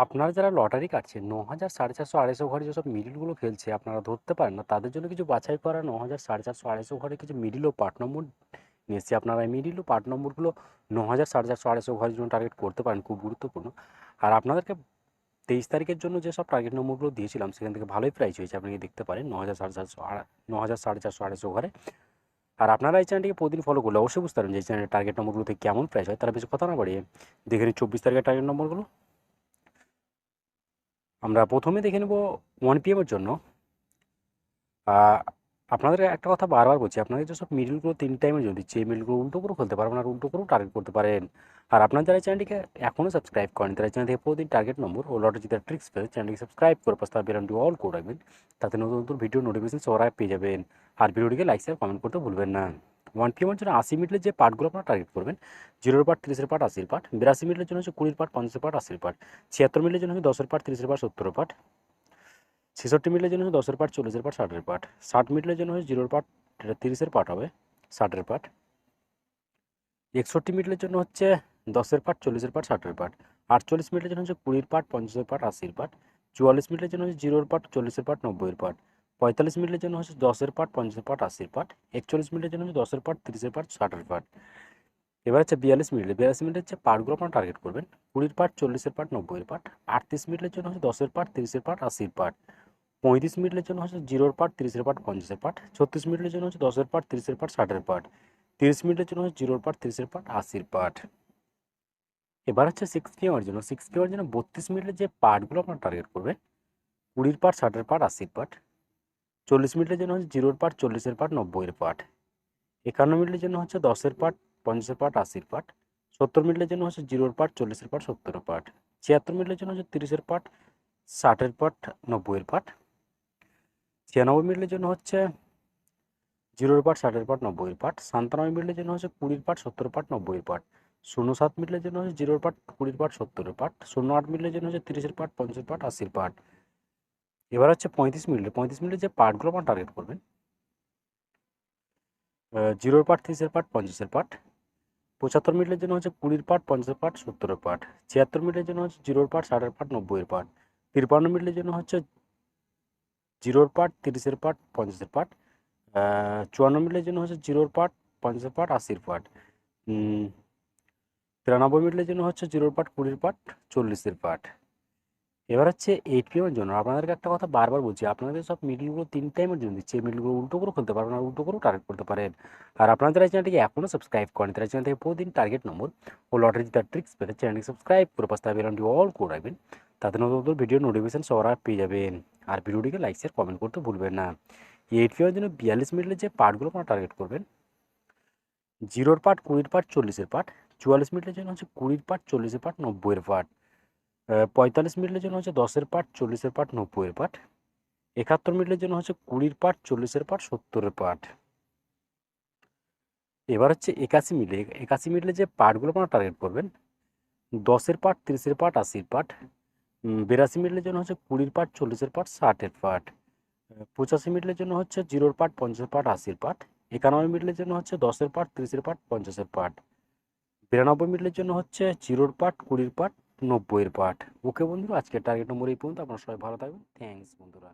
আপনারা যারা লটারি কাটছেন ৯,০০০, ৪৫০, ২৫০ ঘরে যেসব মিডলগুলো খেলছে আপনারা ধরতে পারেন না, তাদের জন্য কিছু বাছাই করা ৯,০০০, ৪৫০, ২৫০ ঘরে কিছু মিডল ও পার্ট নম্বর নিয়ে এসেছি। আপনারা এই মিডল ও পার্ট নম্বরগুলো ৯,০০০, ৪৫০, ২৫০ ঘরের জন্য টার্গেট করতে পারেন, খুব গুরুত্বপূর্ণ। আর আপনাদেরকে ২৩ তারিখের জন্য যেসব টার্গেট নম্বরগুলো দিয়েছিলাম সেখান থেকে ভালোই প্রাইস হয়েছে, আপনি দেখতে পারেন ৯,০০০, ৪৫০, ৯,০০০, ৪৫০, ২৫০ ঘরে। আর আপনারা এই চ্যানেলটিকে প্রতিদিন ফলো করলে অবশ্যই বুঝতে পারবেন যে এই চ্যানেলের টার্গেট নম্বরগুলোতে কেমন প্রাইস হয়। তারা বেশি কথা না বাড়িয়ে দেখে নিন ২৪ তারিখের টার্গেট নম্বরগুলো। আমরা প্রথমে দেখে নেব 1 PM এর জন্য। আহ, আপনাদের একটা কথা বারবার বলছি, আপনাদের যেসব মিডলগুলো 3 টাইমের জন্য দিচ্ছে, এই মিডলগুলো উল্টো করেও খেলতে পারবেন আর উল্টো করেও টার্গেট করতে পারেন। আর আপনারা যারা চ্যানেলটিকে এখনও সাবস্ক্রাইব করেন তারা চ্যানেল থেকে প্রতিদিন টার্গেট নম্বর ও লটারি জেতার ট্রিক্স পেয়ে চ্যানেলটিকে সাবস্ক্রাইব করে পাশে বেলনটি অল করে রাখবেন, তাতে নতুন নতুন ভিডিও নোটিফিকেশন সবার আগে পেয়ে যাবেন। আর ভিডিওটিকে লাইক শেয়ার কমেন্ট করতে ভুলবেন না। 1 PM এর জন্য 80 মিনিটের যে পার্টগুলো আপনারা টার্গেট করবেন, 0 পার্ট, 30 পার্ট, 80 পার্ট, 82 মিনিটের জন্য হচ্ছে 20 পার্ট, 50 পার্ট, 80 পার্ট, 76 মিনিটের জন্য হচ্ছে 10 পার্ট, 30 পার্ট, 70 পার্ট, 66 মিনিটের জন্য হচ্ছে 10 পার্ট, 40 পার্ট, 60 পার্ট, 60 মিনিটের জন্য হচ্ছে 0 পার্ট, 30 পার্ট হবে, 60 পার্ট, 61 মিনিটের জন্য হচ্ছে 10 পার্ট, 40 পার্ট, 60 পার্ট, 48 মিনিটের জন্য হচ্ছে 20 পার্ট, 50 পার্ট, 80 পার্ট, 44 মিনিটের জন্য হচ্ছে 0 পার্ট, 40 পার্ট, 90 পার্ট, 45 মিনিটের জন্য হচ্ছে 10 পার্ট, 50 পার্ট, 80 পার্ট, 41 মিনিটের জন্য হচ্ছে 10 পার্ট, 30 পার্ট, 60 পার্ট। এবার হচ্ছে 42 মিনিট, 42 মিনিটের যে পার্টগুলো আপনারা টার্গেট করবেন, 20 পার্ট, 40 পার্ট, 90 পার্ট, 38 মিনিটের জন্য হচ্ছে 10 পার্ট, 30 পার্ট, 80 পার্ট, 35 মিনিটের জন্য হচ্ছে 0 পার্ট, 30 পার্ট, 50 পার্ট, 36 মিনিটের জন্য হচ্ছে 10 পার্ট, 30 পার্ট, 60 পার্ট, 30 মিনিটের জন্য হচ্ছে 0 পার্ট, 30 পার্ট, 80 পার্ট। এবার হচ্ছে 6 PM এর জন্য, 6 PM এর জন্য 32 মিনিটের যে পার্টগুলো আপনারা টার্গেট করবেন, 20 পার্ট, 60 পার্ট, 80 পার্ট, 40 মিনিটের জন্য হচ্ছে 0 পার্ট, 40 পার্ট, 90 পার্ট, 51 মিনিটের জন্য হচ্ছে 10 পার্ট, 50 পার্ট, 80 পার্ট, 70 মিনিটের জন্য হচ্ছে 0 পার্ট, 40 পার্ট, 70 পার্ট, 76 মিনিটের জন্য হচ্ছে 30 পার্ট, 60 পার্ট, 90 পার্ট, 96 মিনিটের জন্য হচ্ছে 0 পার্ট, 60 পার্ট, 90 পার্ট, 97 মিনিটের জন্য হচ্ছে 20 পার্ট, 70 পার্ট, 90 পার্ট, 07 মিনিটের জন্য হচ্ছে 0 পার্ট, 20 পার্ট, 70 পার্ট, 08 মিনিটের জন্য হচ্ছে 30 পার্ট, 50 পার্ট, 80 পার্ট। এবার হচ্ছে 35 মিনিট, 35 মিনিটের যে পার্টগুলো আপনার টার্গেট করবেন, 0 পার্ট, 30 পার্ট, 50 পার্ট, 75 মিনিটের জন্য হচ্ছে 20 পার্ট, 50 পার্ট, 70 পার্ট, 76 মিনিটের জন্য হচ্ছে 0 পার্ট, 60 পার্ট, 90 পার্ট, 53 মিনিটের জন্য হচ্ছে 0 পার্ট, 30 পার্ট, 50 পার্ট, 54 মিনিটের জন্য হচ্ছে 0 পার্ট, 50 পার্ট, 80 পার্ট, 93 মিনিটের জন্য হচ্ছে 0 পার্ট, 20 পার্ট, 40 পার্ট। এবার হচ্ছে 8 PM এর জন্য আপনাদেরকে একটা কথা বারবার বলছি, আপনাদের সব মিডলগুলো 3 টাইমের জন্য দিচ্ছে, এই মিডলগুলো উল্টো করেও খেলতে পারবেন আর উল্টো করেও টার্গেট করতে পারেন। আর আপনারা যারা চ্যানেলটিকে এখনও সাবস্ক্রাইব করেন তারা চ্যানেল থেকে প্রতিদিন টার্গেট নম্বর ও লটারি জেতার ট্রিক্স পেতে চ্যানেলটি সাবস্ক্রাইব করে পাশে বেলনটি অল করে রাখবেন, তাতে নতুন নতুন ভিডিও নোটিফিকেশন সবার আগে পেয়ে যাবেন। আর ভিডিওটিকে লাইক শেয়ার কমেন্ট করতে ভুলবেন না। 8 PM এর জন্য 42 মিনিটের যে পার্টগুলো আপনারা টার্গেট করবেন, 0 পার্ট, 20 পার্ট, 40 পার্ট, 44 মিনিটের জন্য হচ্ছে 20 পার্ট, 40 পার্ট, 90 পার্ট, 45 মিনিটের জন্য হচ্ছে 10 পার্ট, 40 পার্ট, 90 পার্ট, 71 মিনিটের জন্য হচ্ছে 20 পার্ট, 40 পার্ট, 70 পার্ট। এবার হচ্ছে 81 মিনিট, 81 মিনিটের যে পার্টগুলো আপনারা টার্গেট করবেন, 10 পার্ট, 30 পার্ট, 80 পার্ট, 82 মিনিটের জন্য হচ্ছে 20 পার্ট, 40 পার্ট, 60 পার্ট, 85 মিনিটের জন্য হচ্ছে 0 পার্ট, 50 পার্ট, 80 পার্ট, 91 মিনিটের জন্য হচ্ছে 10 পার্ট, 30 পার্ট, 50 পার্ট, 92 মিনিটের জন্য হচ্ছে 0 পার্ট, 20 পার্ট, 90 পার্ট। ওকে বন্ধুরা, আজকের টার্গেট নম্বর এই পর্যন্ত। আপনারা সবাই ভালো থাকবেন। থ্যাংকস বন্ধুরা।